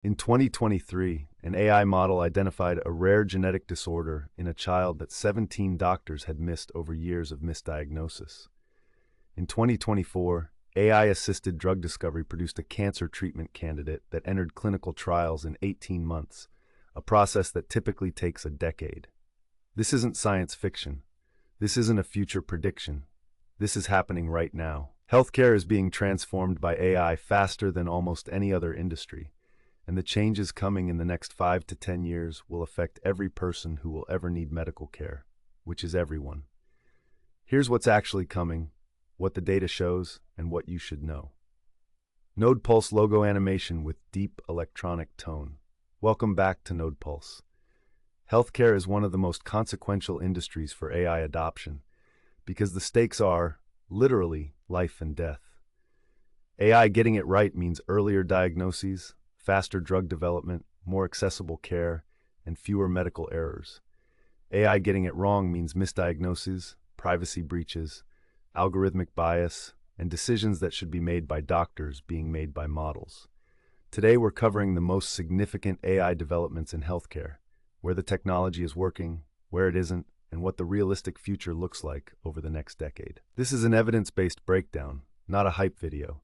In 2023, an AI model identified a rare genetic disorder in a child that 17 doctors had missed over years of misdiagnosis. In 2024, AI-assisted drug discovery produced a cancer treatment candidate that entered clinical trials in 18 months, a process that typically takes a decade. This isn't science fiction. This isn't a future prediction. This is happening right now. Healthcare is being transformed by AI faster than almost any other industry, and the changes coming in the next 5 to 10 years will affect every person who will ever need medical care, which is everyone. Here's what's actually coming, what the data shows, and what you should know. Node Pulse logo animation with deep electronic tone. Welcome back to Node Pulse. Healthcare is one of the most consequential industries for AI adoption because the stakes are, literally, life and death. AI getting it right means earlier diagnoses, faster drug development, more accessible care, and fewer medical errors. AI getting it wrong means misdiagnoses, privacy breaches, algorithmic bias, and decisions that should be made by doctors being made by models. Today we're covering the most significant AI developments in healthcare, where the technology is working, where it isn't, and what the realistic future looks like over the next decade. This is an evidence-based breakdown, not a hype video.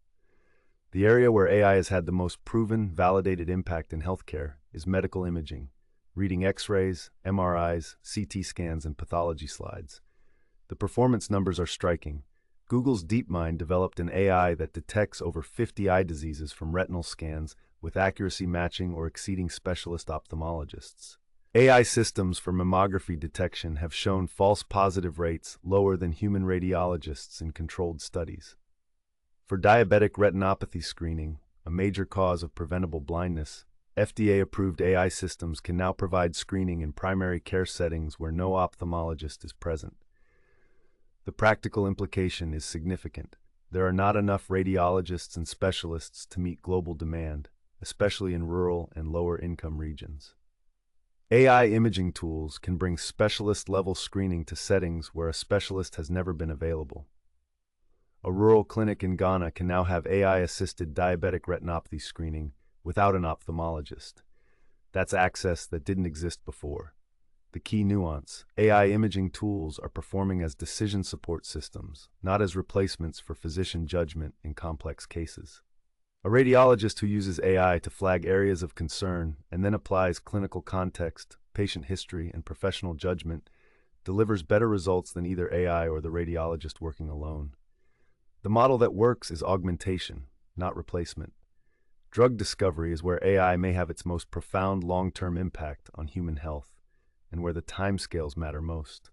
The area where AI has had the most proven, validated impact in healthcare is medical imaging, reading X-rays, MRIs, CT scans, and pathology slides. The performance numbers are striking. Google's DeepMind developed an AI that detects over 50 eye diseases from retinal scans with accuracy matching or exceeding specialist ophthalmologists. AI systems for mammography detection have shown false positive rates lower than human radiologists in controlled studies. For diabetic retinopathy screening, a major cause of preventable blindness, FDA-approved AI systems can now provide screening in primary care settings where no ophthalmologist is present. The practical implication is significant. There are not enough radiologists and specialists to meet global demand, especially in rural and lower-income regions. AI imaging tools can bring specialist-level screening to settings where a specialist has never been available. A rural clinic in Ghana can now have AI-assisted diabetic retinopathy screening without an ophthalmologist. That's access that didn't exist before. The key nuance: AI imaging tools are performing as decision support systems, not as replacements for physician judgment in complex cases. A radiologist who uses AI to flag areas of concern and then applies clinical context, patient history, and professional judgment delivers better results than either AI or the radiologist working alone. The model that works is augmentation, not replacement. Drug discovery is where AI may have its most profound long-term impact on human health, and where the timescales matter most.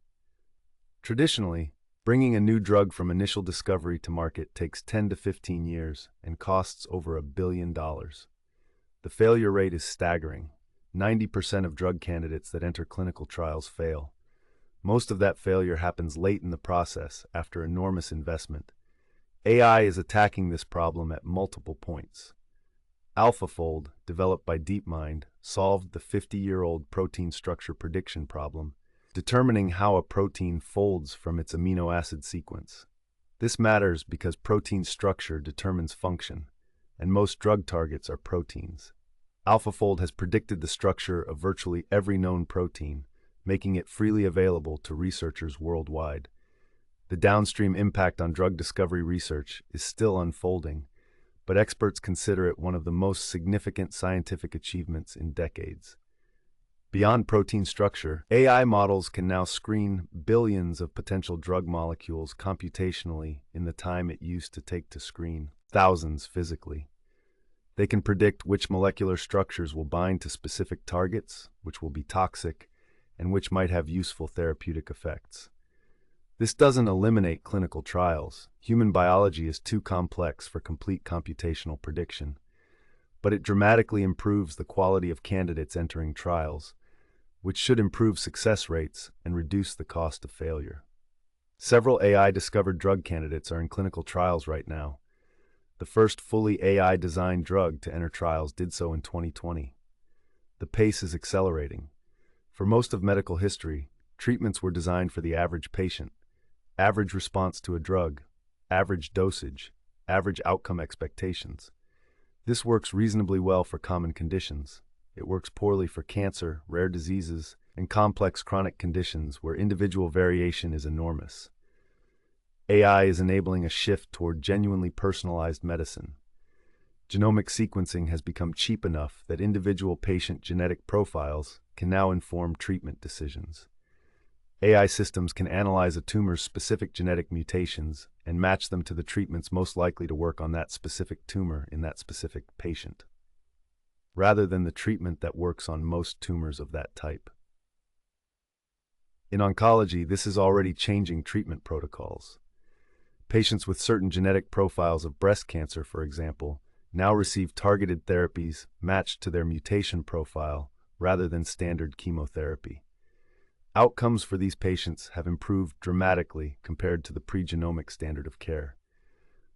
Traditionally, bringing a new drug from initial discovery to market takes 10 to 15 years and costs over $1 billion. The failure rate is staggering. 90% of drug candidates that enter clinical trials fail. Most of that failure happens late in the process after enormous investment. AI is attacking this problem at multiple points. AlphaFold, developed by DeepMind, solved the 50-year-old protein structure prediction problem, determining how a protein folds from its amino acid sequence. This matters because protein structure determines function, and most drug targets are proteins. AlphaFold has predicted the structure of virtually every known protein, making it freely available to researchers worldwide. The downstream impact on drug discovery research is still unfolding, but experts consider it one of the most significant scientific achievements in decades. Beyond protein structure, AI models can now screen billions of potential drug molecules computationally in the time it used to take to screen thousands physically. They can predict which molecular structures will bind to specific targets, which will be toxic, and which might have useful therapeutic effects. This doesn't eliminate clinical trials. Human biology is too complex for complete computational prediction. But it dramatically improves the quality of candidates entering trials, which should improve success rates and reduce the cost of failure. Several AI-discovered drug candidates are in clinical trials right now. The first fully AI-designed drug to enter trials did so in 2020. The pace is accelerating. For most of medical history, treatments were designed for the average patient. Average response to a drug, average dosage, average outcome expectations. This works reasonably well for common conditions. It works poorly for cancer, rare diseases, and complex chronic conditions where individual variation is enormous. AI is enabling a shift toward genuinely personalized medicine. Genomic sequencing has become cheap enough that individual patient genetic profiles can now inform treatment decisions. AI systems can analyze a tumor's specific genetic mutations and match them to the treatments most likely to work on that specific tumor in that specific patient, rather than the treatment that works on most tumors of that type. In oncology, this is already changing treatment protocols. Patients with certain genetic profiles of breast cancer, for example, now receive targeted therapies matched to their mutation profile rather than standard chemotherapy. Outcomes for these patients have improved dramatically compared to the pre-genomic standard of care.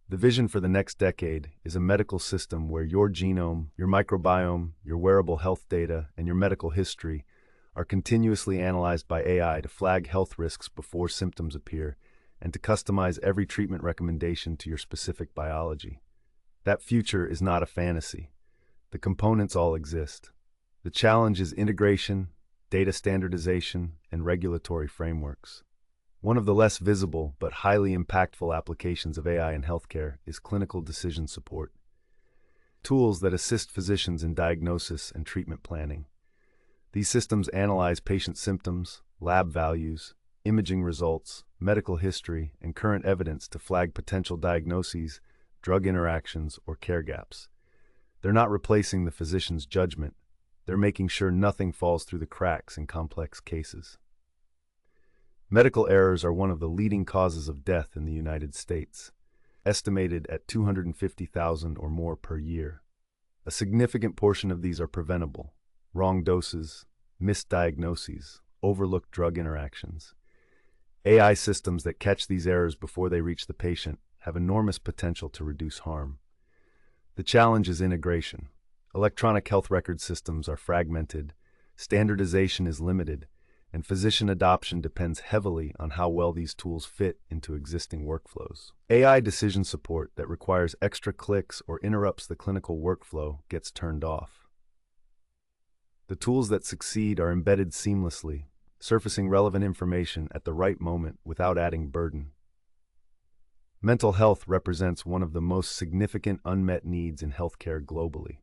The vision for the next decade is a medical system where your genome, your microbiome, your wearable health data, and your medical history are continuously analyzed by AI to flag health risks before symptoms appear and to customize every treatment recommendation to your specific biology. That future is not a fantasy. The components all exist. The challenge is integration, data standardization, and regulatory frameworks. One of the less visible but highly impactful applications of AI in healthcare is clinical decision support. Tools that assist physicians in diagnosis and treatment planning. These systems analyze patient symptoms, lab values, imaging results, medical history, and current evidence to flag potential diagnoses, drug interactions, or care gaps. They're not replacing the physician's judgment. They're making sure nothing falls through the cracks in complex cases. Medical errors are one of the leading causes of death in the United States, estimated at 250,000 or more per year. A significant portion of these are preventable: wrong doses, misdiagnoses, overlooked drug interactions. AI systems that catch these errors before they reach the patient have enormous potential to reduce harm. The challenge is integration. Electronic health record systems are fragmented, standardization is limited, and physician adoption depends heavily on how well these tools fit into existing workflows. AI decision support that requires extra clicks or interrupts the clinical workflow gets turned off. The tools that succeed are embedded seamlessly, surfacing relevant information at the right moment without adding burden. Mental health represents one of the most significant unmet needs in healthcare globally.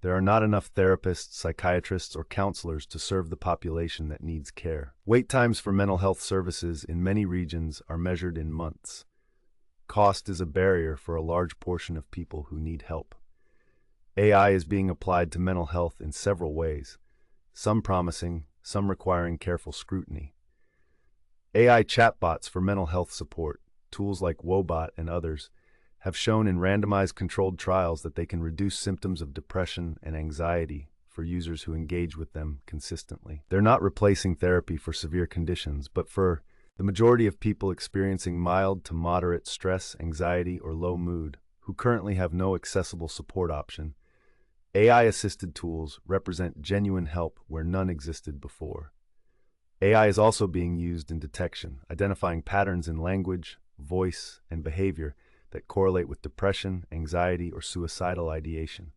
There are not enough therapists, psychiatrists, or counselors to serve the population that needs care. Wait times for mental health services in many regions are measured in months. Cost is a barrier for a large portion of people who need help. AI is being applied to mental health in several ways, some promising, some requiring careful scrutiny. AI chatbots for mental health support, tools like Wobot and others, have shown in randomized controlled trials that they can reduce symptoms of depression and anxiety for users who engage with them consistently. They're not replacing therapy for severe conditions, but for the majority of people experiencing mild to moderate stress, anxiety, or low mood, who currently have no accessible support option, AI-assisted tools represent genuine help where none existed before. AI is also being used in detection, identifying patterns in language, voice, and behavior that correlate with depression, anxiety, or suicidal ideation.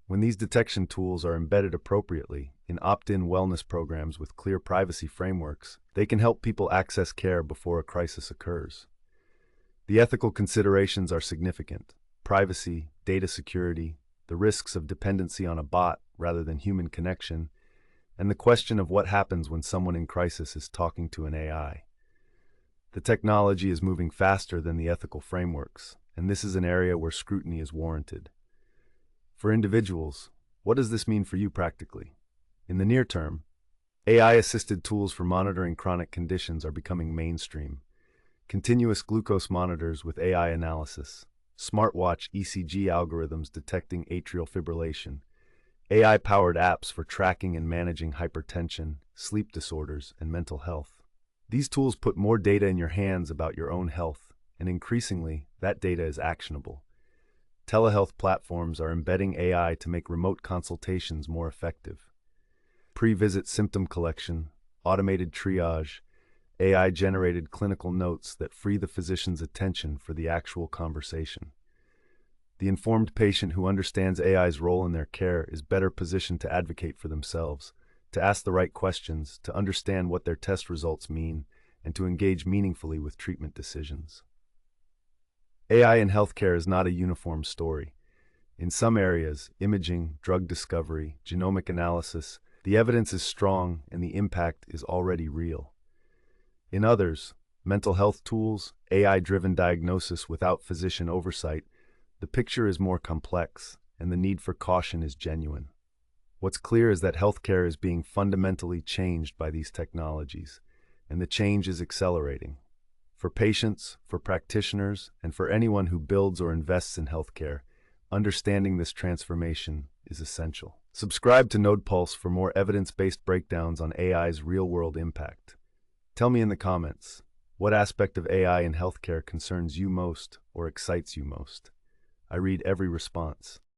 When these detection tools are embedded appropriately in opt-in wellness programs with clear privacy frameworks, they can help people access care before a crisis occurs. The ethical considerations are significant: privacy, data security, the risks of dependency on a bot rather than human connection, and the question of what happens when someone in crisis is talking to an AI. The technology is moving faster than the ethical frameworks, and this is an area where scrutiny is warranted. For individuals, what does this mean for you practically? In the near term, AI-assisted tools for monitoring chronic conditions are becoming mainstream. Continuous glucose monitors with AI analysis, smartwatch ECG algorithms detecting atrial fibrillation, AI-powered apps for tracking and managing hypertension, sleep disorders, and mental health. These tools put more data in your hands about your own health, and increasingly, that data is actionable. Telehealth platforms are embedding AI to make remote consultations more effective. Pre-visit symptom collection, automated triage, AI-generated clinical notes that free the physician's attention for the actual conversation. The informed patient who understands AI's role in their care is better positioned to advocate for themselves, to ask the right questions, to understand what their test results mean, and to engage meaningfully with treatment decisions. AI in healthcare is not a uniform story. In some areas, imaging, drug discovery, genomic analysis, the evidence is strong and the impact is already real. In others, mental health tools, AI-driven diagnosis without physician oversight, the picture is more complex and the need for caution is genuine. What's clear is that healthcare is being fundamentally changed by these technologies, and the change is accelerating. For patients, for practitioners, and for anyone who builds or invests in healthcare, understanding this transformation is essential. Subscribe to NodePulse for more evidence-based breakdowns on AI's real-world impact. Tell me in the comments, what aspect of AI in healthcare concerns you most or excites you most? I read every response.